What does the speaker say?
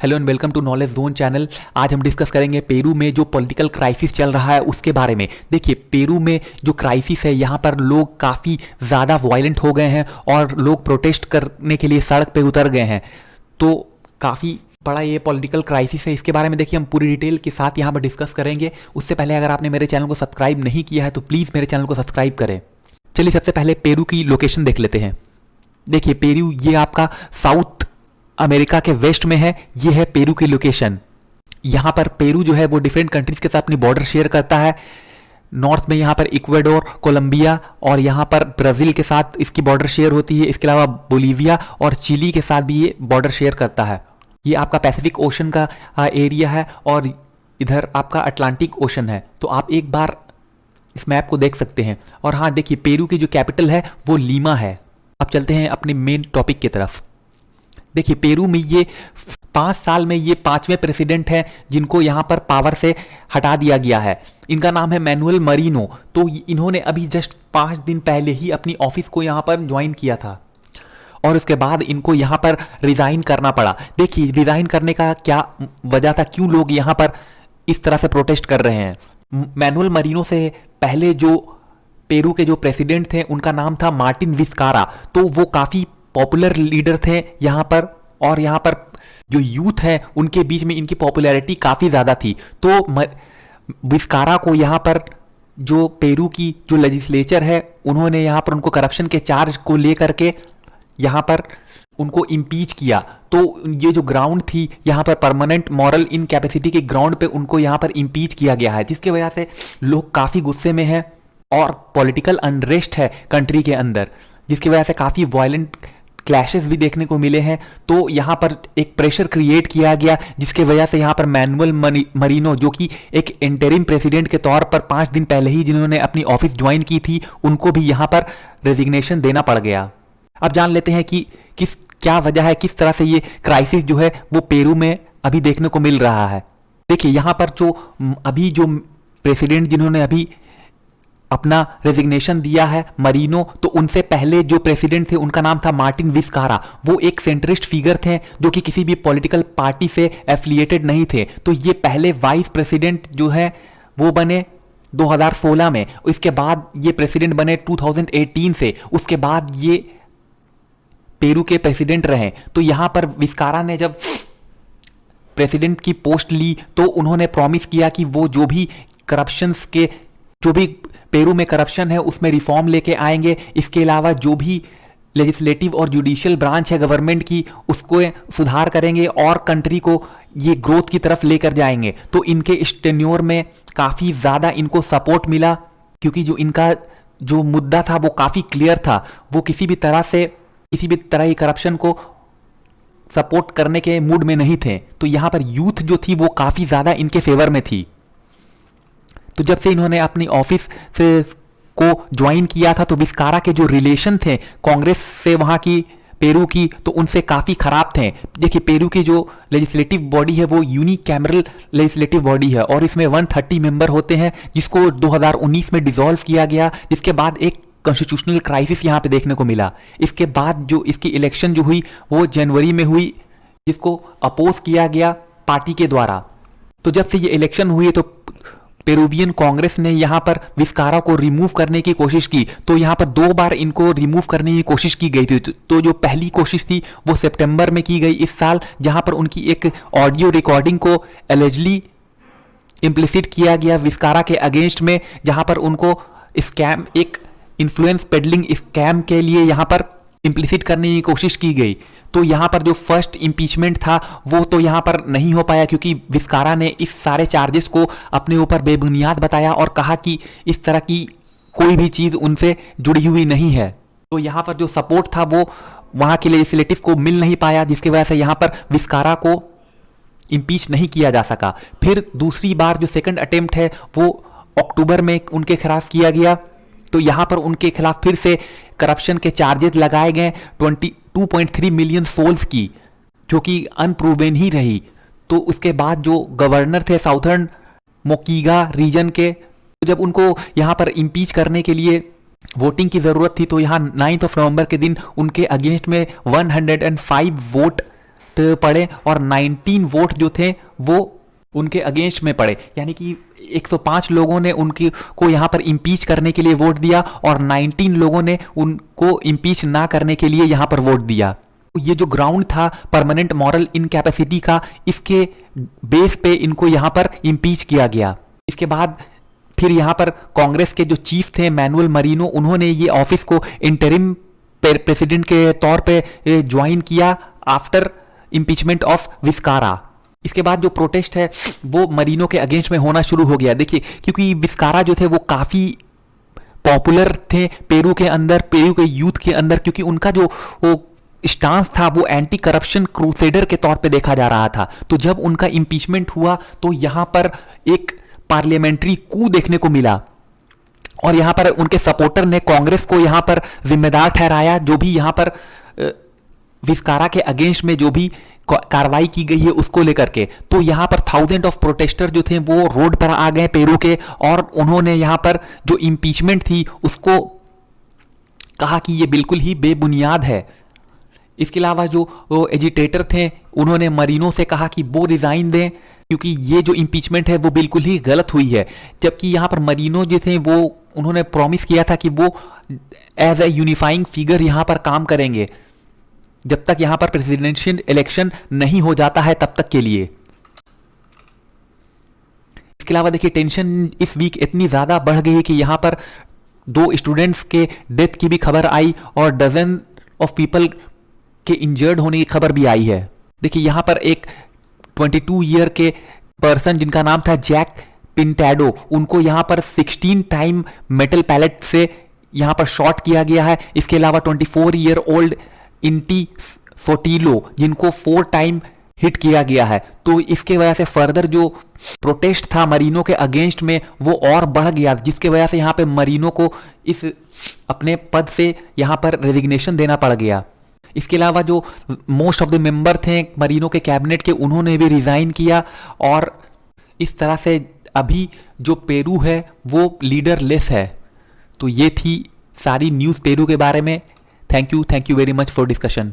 Hello and welcome to knowledge zone channel. आज हम discuss करेंगे पेरू में जो पॉलिटिकल क्राइसिस चल रहा है उसके बारे में। देखिए, पेरू में जो क्राइसिस है यहाँ पर लोग काफ़ी ज़्यादा वायलेंट हो गए हैं और लोग प्रोटेस्ट करने के लिए सड़क पे उतर गए हैं। तो काफ़ी बड़ा ये पॉलिटिकल क्राइसिस है, इसके बारे में देखिए हम पूरी डिटेल के साथ यहाँ पर डिस्कस करेंगे। उससे पहले अगर आपने मेरे चैनल को सब्सक्राइब नहीं किया है तो प्लीज़ मेरे चैनल को सब्सक्राइब करें। चलिए सबसे पहले पेरू की लोकेशन देख लेते हैं। देखिए, पेरू ये आपका साउथ अमेरिका के वेस्ट में है। ये है पेरू की लोकेशन। यहाँ पर पेरू जो है वो डिफरेंट कंट्रीज के साथ अपनी बॉर्डर शेयर करता है। नॉर्थ में यहाँ पर इक्वाडोर, कोलंबिया और यहाँ पर ब्राज़ील के साथ इसकी बॉर्डर शेयर होती है। इसके अलावा बोलीविया और चिली के साथ भी ये बॉर्डर शेयर करता है। ये आपका पैसिफिक ओशन का एरिया है और इधर आपका अटलांटिक ओशन है। तो आप एक बार इस मैप को देख सकते हैं। और हाँ, देखिए पेरू की जो कैपिटल है वो लीमा है। अब चलते हैं अपने मेन टॉपिक की तरफ। देखिए, पेरू में ये 5 साल में ये 5वें प्रेसिडेंट हैं जिनको यहाँ पर पावर से हटा दिया गया है। इनका नाम है मैनुअल मरीनो। तो इन्होंने अभी जस्ट 5 दिन पहले ही अपनी ऑफिस को यहाँ पर ज्वाइन किया था और उसके बाद इनको यहाँ पर रिजाइन करना पड़ा। देखिए, रिजाइन करने का क्या वजह था, क्यों लोग यहाँ पर इस तरह से प्रोटेस्ट कर रहे हैं। मैनुअल मरीनो से पहले जो पेरू के जो प्रेसिडेंट थे उनका नाम था मार्टिन विस्कारा। तो वो काफ़ी पॉपुलर लीडर थे यहाँ पर, और यहाँ पर जो यूथ है उनके बीच में इनकी पॉपुलैरिटी काफ़ी ज़्यादा थी। तो विस्कारा को यहाँ पर जो पेरू की जो लेजिस्लेचर है उन्होंने यहाँ पर उनको करप्शन के चार्ज को लेकर के यहाँ पर उनको इम्पीच किया। तो ये जो ग्राउंड थी यहाँ पर परमानेंट मॉरल इनकैपेसिटी के ग्राउंड पे उनको यहाँ पर इम्पीच किया गया है, जिसकी वजह से लोग काफ़ी गुस्से में हैं और पॉलिटिकल अनरेस्ट है कंट्री के अंदर, जिसकी वजह से काफ़ी वायलेंट क्लैशेस भी देखने को मिले हैं। तो यहाँ पर एक प्रेशर क्रिएट किया गया जिसके वजह से यहाँ पर मैनुअल मरीनो जो कि एक इंटरिम प्रेसिडेंट के तौर पर 5 दिन पहले ही जिन्होंने अपनी ऑफिस ज्वाइन की थी उनको भी यहाँ पर रेजिग्नेशन देना पड़ गया। अब जान लेते हैं कि क्या वजह है, किस तरह से ये क्राइसिस जो है वो पेरू में अभी देखने को मिल रहा है। देखिए, यहाँ पर जो प्रेसिडेंट जिन्होंने अभी अपना रेजिग्नेशन दिया है मरीनो, तो उनसे पहले जो प्रेसिडेंट थे उनका नाम था मार्टिन विस्कारा। वो एक सेंट्रिस्ट फिगर थे जो कि किसी भी पॉलिटिकल पार्टी से एफिलिएटेड नहीं थे। तो ये पहले वाइस प्रेसिडेंट जो है वो बने 2016 में। इसके बाद ये प्रेसिडेंट बने 2018 से। उसके बाद ये पेरू के प्रेसिडेंट रहे। तो यहां पर विस्कारा ने जब प्रेसिडेंट की पोस्ट ली तो उन्होंने प्रॉमिस किया कि वो जो भी करप्शंस के जो भी पेरू में करप्शन है उसमें रिफॉर्म लेके आएंगे। इसके अलावा जो भी लेजिस्लेटिव और जुडिशियल ब्रांच है गवर्नमेंट की उसको सुधार करेंगे और कंट्री को ये ग्रोथ की तरफ लेकर जाएंगे। तो इनके इस टेन्योर में काफ़ी ज़्यादा इनको सपोर्ट मिला, क्योंकि जो इनका जो मुद्दा था वो काफ़ी क्लियर था। वो किसी भी तरह की करप्शन को सपोर्ट करने के मूड में नहीं थे। तो यहाँ पर यूथ जो थी वो काफ़ी ज़्यादा इनके फेवर में थी। तो जब से इन्होंने अपनी ऑफिस से को ज्वाइन किया था तो विस्कारा के जो रिलेशन थे कांग्रेस से वहाँ की पेरू की, तो उनसे काफ़ी ख़राब थे। देखिए, पेरू की जो लेजिस्लेटिव बॉडी है वो यूनिकैमरल लेजिस्लेटिव बॉडी है और इसमें 130 मेंबर होते हैं, जिसको 2019 में डिसॉल्व किया गया, जिसके बाद एक कॉन्स्टिट्यूशनल क्राइसिस यहाँ पे देखने को मिला। इसके बाद जो इसकी इलेक्शन जो हुई वो जनवरी में हुई, जिसको अपोज किया गया पार्टी के द्वारा। तो जब से ये इलेक्शन हुई तो पेरूवियन कांग्रेस ने यहाँ पर विस्कारा को रिमूव करने की कोशिश की। तो यहाँ पर 2 बार इनको रिमूव करने की कोशिश की गई थी। तो जो पहली कोशिश थी वो सितंबर में की गई इस साल, जहाँ पर उनकी एक ऑडियो रिकॉर्डिंग को एलिजिबली इम्प्लिसिट किया गया विस्कारा के अगेंस्ट में, जहाँ पर उनको स्कैम, एक इन्फ्लुएंस पेडलिंग स्कैम के लिए यहाँ पर इम्प्लिसिट करने की कोशिश की गई। तो यहाँ पर जो फर्स्ट इम्पीचमेंट था वो तो यहाँ पर नहीं हो पाया, क्योंकि विस्कारा ने इस सारे चार्जेस को अपने ऊपर बेबुनियाद बताया और कहा कि इस तरह की कोई भी चीज़ उनसे जुड़ी हुई नहीं है। तो यहाँ पर जो सपोर्ट था वो वहाँ के लेजिस्लेटिव को मिल नहीं पाया, जिसकी वजह से यहाँ पर विस्कारा को इम्पीच नहीं किया जा सका। फिर दूसरी बार जो सेकंड अटेम्प्ट है वो अक्टूबर में उनके खिलाफ किया गया। तो यहाँ पर उनके खिलाफ फिर से करप्शन के चार्जेस लगाए गए 22.3 मिलियन सोल्स की, जो कि अनप्रूवन ही रही। तो उसके बाद जो गवर्नर थे साउथर्न मोकीगा रीजन के, जब उनको यहाँ पर इम्पीच करने के लिए वोटिंग की ज़रूरत थी तो यहाँ 9 नवंबर के दिन उनके अगेंस्ट में 105 वोट पड़े और 19 वोट जो थे वो उनके अगेंस्ट में पड़े, यानी कि 105 लोगों ने उनकी को यहाँ पर इम्पीच करने के लिए वोट दिया और 19 लोगों ने उनको इम्पीच ना करने के लिए यहाँ पर वोट दिया। ये जो ग्राउंड था परमानेंट मॉरल इनकैपेसिटी का, इसके बेस पे इनको यहाँ पर इम्पीच किया गया। इसके बाद फिर यहाँ पर कांग्रेस के जो चीफ थे मैनुअल मरीनो, उन्होंने ये ऑफिस को इंटरिम प्रेसिडेंट के तौर पे ज्वाइन किया आफ्टर इम्पीचमेंट ऑफ विस्कारा। इसके बाद जो प्रोटेस्ट है वो मरीनो के अगेंस्ट में होना शुरू हो गया। देखिए, क्योंकि विस्कारा जो थे वो काफ़ी पॉपुलर थे पेरू के अंदर, पेरू के यूथ के अंदर, क्योंकि उनका जो वो स्टांस था वो एंटी करप्शन क्रूसेडर के तौर पे देखा जा रहा था। तो जब उनका इम्पीचमेंट हुआ तो यहाँ पर एक पार्लियामेंट्री कू देखने को मिला और यहाँ पर उनके सपोर्टर ने कांग्रेस को यहाँ पर जिम्मेदार ठहराया, जो भी यहाँ पर विस्कारा के अगेंस्ट में जो भी कार्रवाई की गई है उसको लेकर के। तो यहाँ पर थाउजेंड ऑफ प्रोटेस्टर जो थे वो रोड पर आ गए पेरू के, और उन्होंने यहाँ पर जो इम्पीचमेंट थी उसको कहा कि ये बिल्कुल ही बेबुनियाद है। इसके अलावा जो एजिटेटर थे उन्होंने मरीनो से कहा कि वो रिजाइन दें, क्योंकि ये जो इम्पीचमेंट है वो बिल्कुल ही गलत हुई है। जबकि यहाँ पर मरीनो जो थे वो उन्होंने प्रॉमिस किया था कि वो एज ए यूनिफाइंग फिगर यहाँ पर काम करेंगे जब तक यहाँ पर प्रेसिडेंशियल इलेक्शन नहीं हो जाता है तब तक के लिए। इसके अलावा देखिए, टेंशन इस वीक इतनी ज़्यादा बढ़ गई है कि यहाँ पर 2 स्टूडेंट्स के डेथ की भी खबर आई और डजन ऑफ पीपल के इंजर्ड होने की खबर भी आई है। देखिए, यहाँ पर एक 22 ईयर के पर्सन जिनका नाम था जैक पिंटैडो, उनको यहाँ पर 16 टाइम मेटल पैलेट से यहाँ पर शॉट किया गया है। इसके अलावा 24 ईयर ओल्ड इंटी फोटीलो जिनको 4 टाइम हिट किया गया है। तो इसके वजह से फर्दर जो प्रोटेस्ट था मरीनो के अगेंस्ट में वो और बढ़ गया, जिसके वजह से यहाँ पे मरीनो को इस अपने पद से यहाँ पर रेजिग्नेशन देना पड़ गया। इसके अलावा जो मोस्ट ऑफ द मेंबर थे मरीनो के कैबिनेट के, उन्होंने भी रिजाइन किया और इस तरह से अभी जो पेरू है वो लीडरलेस है। तो ये थी सारी न्यूज़ पेरू के बारे में। Thank you very much for discussion.